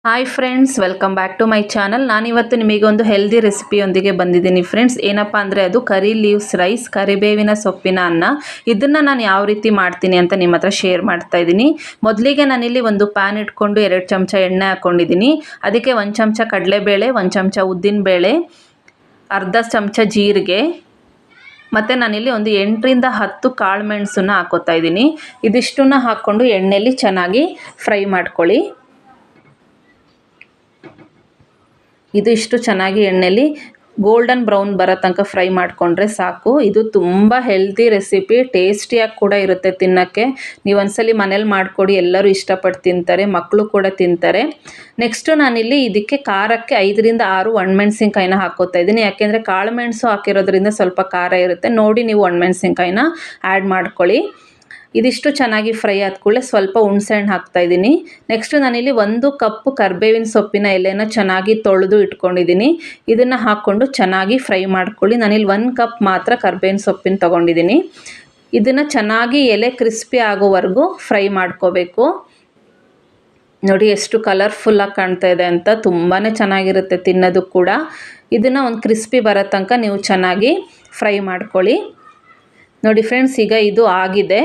Hi friends, welcome back to my channel. ನಾನಿವತ್ತು ನಿಮಗೆ ಒಂದು ಹೆಲ್ದಿ ರೆಸಿಪಿಯೊಂದಿಗೆ ಬಂದಿದ್ದೀನಿ ಫ್ರೆಂಡ್ಸ್. ಏನಪ್ಪ ಅಂದರೆ ಅದು ಕರಿ ಲೀವ್ಸ್ ರೈಸ್, ಕರಿಬೇವಿನ ಸೊಪ್ಪಿನ ಅನ್ನ. ಇದನ್ನು ನಾನು ಯಾವ ರೀತಿ ಮಾಡ್ತೀನಿ ಅಂತ ನಿಮ್ಮ ಹತ್ರ ಶೇರ್ ಮಾಡ್ತಾ ಇದ್ದೀನಿ. ಮೊದಲಿಗೆ ನಾನಿಲ್ಲಿ ಒಂದು ಪ್ಯಾನ್ ಇಟ್ಕೊಂಡು 2 ಚಮಚ ಎಣ್ಣೆ ಹಾಕ್ಕೊಂಡಿದ್ದೀನಿ. ಅದಕ್ಕೆ 1 ಚಮಚ ಕಡಲೆಬೇಳೆ, 1 ಚಮಚ ಉದ್ದಿನಬೇಳೆ, ಅರ್ಧ ಚಮಚ ಜೀರಿಗೆ ಮತ್ತು ನಾನಿಲ್ಲಿ ಒಂದು 8ರಿಂದ 10 ಕಾಳು ಮೆಣಸನ್ನು ಹಾಕೋತಾ ಇದ್ದೀನಿ. ಇದಿಷ್ಟನ್ನು ಹಾಕ್ಕೊಂಡು ಎಣ್ಣೆಯಲ್ಲಿ ಚೆನ್ನಾಗಿ ಫ್ರೈ ಮಾಡ್ಕೊಳ್ಳಿ. ಇದು ಇಷ್ಟು ಚೆನ್ನಾಗಿ ಎಣ್ಣೆಲಿ ಗೋಲ್ಡನ್ ಬ್ರೌನ್ ಬರೋ ತನಕ ಫ್ರೈ ಮಾಡಿಕೊಂಡ್ರೆ ಸಾಕು. ಇದು ತುಂಬ ಹೆಲ್ದಿ ರೆಸಿಪಿ, ಟೇಸ್ಟಿಯಾಗಿ ಕೂಡ ಇರುತ್ತೆ ತಿನ್ನೋಕ್ಕೆ. ನೀವು ಒಂದ್ಸಲಿ ಮನೇಲಿ ಮಾಡಿಕೊಡಿ, ಎಲ್ಲರೂ ಇಷ್ಟಪಟ್ಟು ತಿಂತಾರೆ, ಮಕ್ಕಳು ಕೂಡ ತಿಂತಾರೆ. ನೆಕ್ಸ್ಟು ನಾನಿಲ್ಲಿ ಇದಕ್ಕೆ ಖಾರಕ್ಕೆ 5ರಿಂದ 6 ಒಣಮೆಣ್ಸಿನ್ಕಾಯಿನ ಹಾಕ್ಕೋತಾ ಇದ್ದೀನಿ. ಯಾಕೆಂದರೆ ಕಾಳು ಮೆಣಸು ಹಾಕಿರೋದ್ರಿಂದ ಸ್ವಲ್ಪ ಖಾರ ಇರುತ್ತೆ. ನೋಡಿ ನೀವು ಒಣಮೆಣ್ಸಿನ್ಕಾಯಿನ ಆ್ಯಡ್ ಮಾಡ್ಕೊಳ್ಳಿ. ಇದಿಷ್ಟು ಚೆನ್ನಾಗಿ ಫ್ರೈ ಆದ ಕೂಡಲೇ ಸ್ವಲ್ಪ ಹುಣಸೆಹಣ್ಣು ಹಾಕ್ತಾಯಿದ್ದೀನಿ. ನೆಕ್ಸ್ಟು ನಾನಿಲ್ಲಿ 1 ಕಪ್ಪು ಕರಿಬೇವಿನ ಸೊಪ್ಪಿನ ಎಲೆನ ಚೆನ್ನಾಗಿ ತೊಳೆದು ಇಟ್ಕೊಂಡಿದ್ದೀನಿ. ಇದನ್ನು ಹಾಕ್ಕೊಂಡು ಚೆನ್ನಾಗಿ ಫ್ರೈ ಮಾಡ್ಕೊಳ್ಳಿ. ನಾನಿಲ್ಲಿ 1 ಕಪ್ ಮಾತ್ರ ಕರಿಬೇವಿನ ಸೊಪ್ಪಿನ ತೊಗೊಂಡಿದ್ದೀನಿ. ಇದನ್ನು ಚೆನ್ನಾಗಿ ಎಲೆ ಕ್ರಿಸ್ಪಿ ಆಗೋವರೆಗೂ ಫ್ರೈ ಮಾಡ್ಕೋಬೇಕು. ನೋಡಿ ಎಷ್ಟು ಕಲರ್ಫುಲ್ಲಾಗಿ ಕಾಣ್ತಾ ಇದೆ ಅಂತ, ತುಂಬಾ ಚೆನ್ನಾಗಿರುತ್ತೆ ತಿನ್ನೋದು ಕೂಡ. ಇದನ್ನು ಒಂದು ಕ್ರಿಸ್ಪಿ ಬರೋ ತನಕ ನೀವು ಚೆನ್ನಾಗಿ ಫ್ರೈ ಮಾಡ್ಕೊಳ್ಳಿ. ನೋಡಿ ಫ್ರೆಂಡ್ಸ್, ಈಗ ಇದು ಆಗಿದೆ.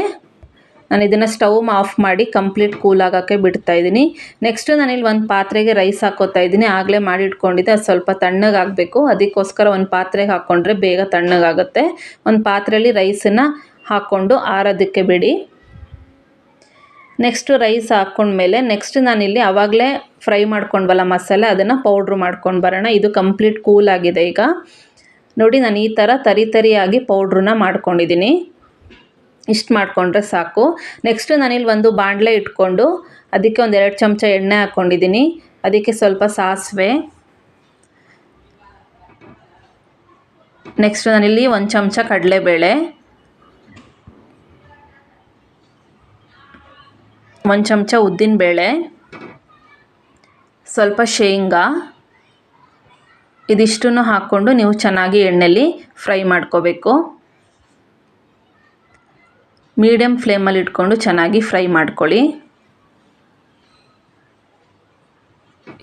ನಾನು ಇದನ್ನು ಸ್ಟವ್ ಆಫ್ ಮಾಡಿ ಕಂಪ್ಲೀಟ್ ಕೂಲ್ ಆಗೋಕ್ಕೆ ಬಿಡ್ತಾಯಿದ್ದೀನಿ. ನೆಕ್ಸ್ಟು ನಾನಿಲ್ಲಿ ಒಂದು ಪಾತ್ರೆಗೆ ರೈಸ್ ಹಾಕ್ಕೋತಾ ಇದ್ದೀನಿ. ಆಗಲೇ ಮಾಡಿ ಇಟ್ಕೊಂಡಿದ್ದೆ, ಅದು ಸ್ವಲ್ಪ ತಣ್ಣಗಾಗಬೇಕು. ಅದಕ್ಕೋಸ್ಕರ ಒಂದು ಪಾತ್ರೆಗೆ ಹಾಕ್ಕೊಂಡ್ರೆ ಬೇಗ ತಣ್ಣಗಾಗುತ್ತೆ. ಒಂದು ಪಾತ್ರೆಯಲ್ಲಿ ರೈಸನ್ನು ಹಾಕ್ಕೊಂಡು ಆರೋದಕ್ಕೆ ಬಿಡಿ. ನೆಕ್ಸ್ಟು ರೈಸ್ ಹಾಕ್ಕೊಂಡ್ಮೇಲೆ ನೆಕ್ಸ್ಟ್ ನಾನಿಲ್ಲಿ ಆವಾಗಲೇ ಫ್ರೈ ಮಾಡ್ಕೊಂಡ್ವಲ್ಲ ಮಸಾಲೆ, ಅದನ್ನು ಪೌಡ್ರ್ ಮಾಡ್ಕೊಂಡು ಬರೋಣ. ಇದು ಕಂಪ್ಲೀಟ್ ಕೂಲ್ ಆಗಿದೆ. ಈಗ ನೋಡಿ, ನಾನು ಈ ಥರ ತರಿಯಾಗಿ ಪೌಡ್ರನ್ನ ಮಾಡ್ಕೊಂಡಿದ್ದೀನಿ. ಇಷ್ಟು ಮಾಡಿಕೊಂಡ್ರೆ ಸಾಕು. ನೆಕ್ಸ್ಟು ನಾನಿಲ್ಲಿ ಒಂದು ಬಾಣಲೆ ಇಟ್ಕೊಂಡು ಅದಕ್ಕೆ ಒಂದು 2 ಚಮಚ ಎಣ್ಣೆ ಹಾಕ್ಕೊಂಡಿದ್ದೀನಿ. ಅದಕ್ಕೆ ಸ್ವಲ್ಪ ಸಾಸಿವೆ, ನೆಕ್ಸ್ಟು ನಾನಿಲ್ಲಿ 1 ಚಮಚ ಕಡಲೆಬೇಳೆ, 1 ಚಮಚ ಉದ್ದಿನಬೇಳೆ, ಸ್ವಲ್ಪ ಶೇಂಗಾ, ಇದಿಷ್ಟನ್ನು ಹಾಕ್ಕೊಂಡು ನೀವು ಚೆನ್ನಾಗಿ ಎಣ್ಣೆಲಿ ಫ್ರೈ ಮಾಡ್ಕೋಬೇಕು. ಮೀಡಿಯಮ್ ಫ್ಲೇಮಲ್ಲಿ ಇಟ್ಕೊಂಡು ಚೆನ್ನಾಗಿ ಫ್ರೈ ಮಾಡ್ಕೊಳ್ಳಿ.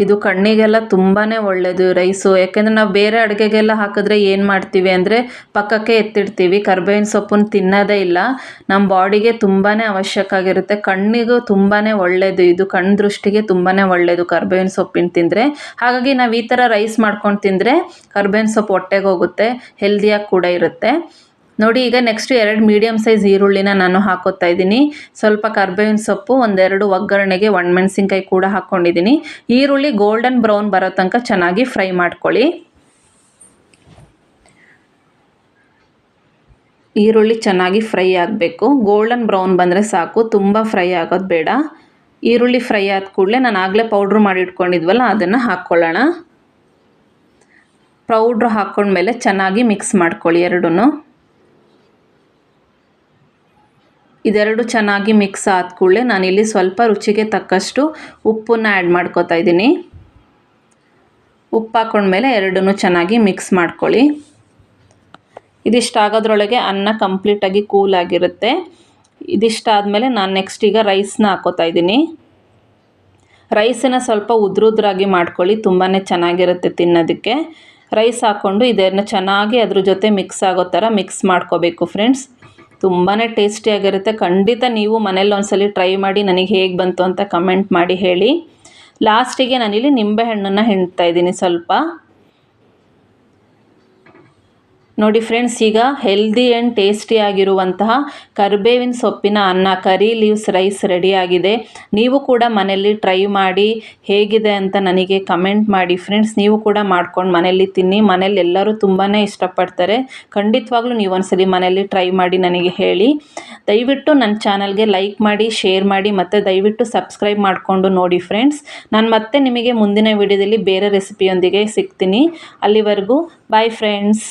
ಇದು ಕಣ್ಣಿಗೆಲ್ಲ ತುಂಬಾ ಒಳ್ಳೆಯದು ರೈಸು. ಯಾಕೆಂದರೆ ನಾವು ಬೇರೆ ಅಡುಗೆಗೆಲ್ಲ ಹಾಕಿದ್ರೆ ಏನು ಮಾಡ್ತೀವಿ ಅಂದರೆ ಪಕ್ಕಕ್ಕೆ ಎತ್ತಿಡ್ತೀವಿ, ಕರಿಬೇವಿನ ಸೊಪ್ಪನ್ನು ತಿನ್ನೋದೇ ಇಲ್ಲ. ನಮ್ಮ ಬಾಡಿಗೆ ತುಂಬಾ ಅವಶ್ಯಕ ಆಗಿರುತ್ತೆ. ಕಣ್ಣಿಗೂ ತುಂಬಾ ಒಳ್ಳೆಯದು ಇದು, ಕಣ್ಣು ದೃಷ್ಟಿಗೆ ತುಂಬಾ ಒಳ್ಳೆಯದು ಕರಿಬೇವಿನ ಸೊಪ್ಪಿನ ತಿಂದರೆ. ಹಾಗಾಗಿ ನಾವು ಈ ಥರ ರೈಸ್ ಮಾಡ್ಕೊಂಡು ತಿಂದರೆ ಕರಿಬೇವಿನ ಸೊಪ್ಪು ಹೊಟ್ಟೆಗೆ ಹೋಗುತ್ತೆ, ಹೆಲ್ದಿಯಾಗಿ ಕೂಡ ಇರುತ್ತೆ. ನೋಡಿ, ಈಗ ನೆಕ್ಸ್ಟ್ 2 ಮೀಡಿಯಮ್ ಸೈಜ್ ಈರುಳ್ಳಿನ ನಾನು ಹಾಕೋತಾ ಇದ್ದೀನಿ. ಸ್ವಲ್ಪ ಕರಿಬೇವಿನ ಸೊಪ್ಪು, 1-2 ಒಗ್ಗರಣೆಗೆ ಒಣಮೆಣ್ಸಿನ್ಕಾಯಿ ಕೂಡ ಹಾಕ್ಕೊಂಡಿದ್ದೀನಿ. ಈರುಳ್ಳಿ ಗೋಲ್ಡನ್ ಬ್ರೌನ್ ಬರೋ ತನಕ ಚೆನ್ನಾಗಿ ಫ್ರೈ ಮಾಡ್ಕೊಳ್ಳಿ. ಈರುಳ್ಳಿ ಚೆನ್ನಾಗಿ ಫ್ರೈ ಆಗಬೇಕು. ಗೋಲ್ಡನ್ ಬ್ರೌನ್ ಬಂದರೆ ಸಾಕು, ತುಂಬ ಫ್ರೈ ಆಗೋದು ಬೇಡ. ಈರುಳ್ಳಿ ಫ್ರೈ ಆದ ಕೂಡಲೇ ನಾನು ಆಗಲೇ ಪೌಡ್ರ್ ಮಾಡಿ ಇಟ್ಕೊಂಡಿದ್ವಲ್ಲ ಅದನ್ನು ಹಾಕ್ಕೊಳ್ಳೋಣ. ಪೌಡ್ರ್ ಹಾಕ್ಕೊಂಡ್ಮೇಲೆ ಚೆನ್ನಾಗಿ ಮಿಕ್ಸ್ ಮಾಡ್ಕೊಳ್ಳಿ ಎರಡೂ. ಇದೆರಡು ಚೆನ್ನಾಗಿ ಮಿಕ್ಸ್ ಆದ ಕೂಡಲೇ ನಾನಿಲ್ಲಿ ಸ್ವಲ್ಪ ರುಚಿಗೆ ತಕ್ಕಷ್ಟು ಉಪ್ಪನ್ನು ಆ್ಯಡ್ ಮಾಡ್ಕೋತಾ ಇದ್ದೀನಿ. ಉಪ್ಪು ಹಾಕ್ಕೊಂಡ್ಮೇಲೆ ಎರಡನ್ನೂ ಚೆನ್ನಾಗಿ ಮಿಕ್ಸ್ ಮಾಡ್ಕೊಳ್ಳಿ. ಇದಿಷ್ಟಾಗೋದ್ರೊಳಗೆ ಅನ್ನ ಕಂಪ್ಲೀಟಾಗಿ ಕೂಲ್ ಆಗಿರುತ್ತೆ. ಇದಿಷ್ಟಾದಮೇಲೆ ನಾನು ನೆಕ್ಸ್ಟ್ ಈಗ ರೈಸ್ನ ಹಾಕ್ಕೋತಾ ಇದ್ದೀನಿ. ರೈಸನ್ನು ಸ್ವಲ್ಪ ಉದ್ರಾಗಿ ಮಾಡ್ಕೊಳ್ಳಿ, ತುಂಬಾ ಚೆನ್ನಾಗಿರುತ್ತೆ ತಿನ್ನೋದಕ್ಕೆ. ರೈಸ್ ಹಾಕ್ಕೊಂಡು ಇದನ್ನು ಚೆನ್ನಾಗಿ ಅದ್ರ ಜೊತೆ ಮಿಕ್ಸ್ ಆಗೋ ಥರ ಮಿಕ್ಸ್ ಮಾಡ್ಕೋಬೇಕು ಫ್ರೆಂಡ್ಸ್. ತುಂಬಾ ಟೇಸ್ಟಿಯಾಗಿರುತ್ತೆ. ಖಂಡಿತ ನೀವು ಮನೇಲಿ ಒಂದ್ಸಲಿ ಟ್ರೈ ಮಾಡಿ ನನಗೆ ಹೇಗೆ ಬಂತು ಅಂತ ಕಮೆಂಟ್ ಮಾಡಿ ಹೇಳಿ. ಲಾಸ್ಟಿಗೆ ನಾನಿಲ್ಲಿ ನಿಂಬೆಹಣ್ಣನ್ನು ಹಿಂಡ್ತಾ ಇದ್ದೀನಿ ಸ್ವಲ್ಪ. ನೋಡಿ ಫ್ರೆಂಡ್ಸ್, ಈಗ ಹೆಲ್ದಿ ಆ್ಯಂಡ್ ಟೇಸ್ಟಿಯಾಗಿರುವಂತಹ ಕರಿಬೇವಿನ ಸೊಪ್ಪಿನ ಅನ್ನ, ಕರಿ ಲೀವ್ಸ್ ರೈಸ್ ರೆಡಿಯಾಗಿದೆ. ನೀವು ಕೂಡ ಮನೆಯಲ್ಲಿ ಟ್ರೈ ಮಾಡಿ ಹೇಗಿದೆ ಅಂತ ನನಗೆ ಕಮೆಂಟ್ ಮಾಡಿ ಫ್ರೆಂಡ್ಸ್. ನೀವು ಕೂಡ ಮಾಡ್ಕೊಂಡು ಮನೆಯಲ್ಲಿ ತಿನ್ನಿ. ಮನೇಲಿ ಎಲ್ಲರೂ ತುಂಬಾ ಇಷ್ಟಪಡ್ತಾರೆ. ಖಂಡಿತವಾಗ್ಲೂ ನೀವು ಒಂದ್ಸಲಿ ಮನೆಯಲ್ಲಿ ಟ್ರೈ ಮಾಡಿ ನನಗೆ ಹೇಳಿ. ದಯವಿಟ್ಟು ನನ್ನ ಚಾನಲ್ಗೆ ಲೈಕ್ ಮಾಡಿ, ಶೇರ್ ಮಾಡಿ ಮತ್ತು ದಯವಿಟ್ಟು ಸಬ್ಸ್ಕ್ರೈಬ್ ಮಾಡಿಕೊಂಡು ನೋಡಿ ಫ್ರೆಂಡ್ಸ್. ನಾನು ಮತ್ತೆ ನಿಮಗೆ ಮುಂದಿನ ವಿಡಿಯೋದಲ್ಲಿ ಬೇರೆ ರೆಸಿಪಿಯೊಂದಿಗೆ ಸಿಗ್ತೀನಿ. ಅಲ್ಲಿವರೆಗೂ ಬಾಯ್ ಫ್ರೆಂಡ್ಸ್.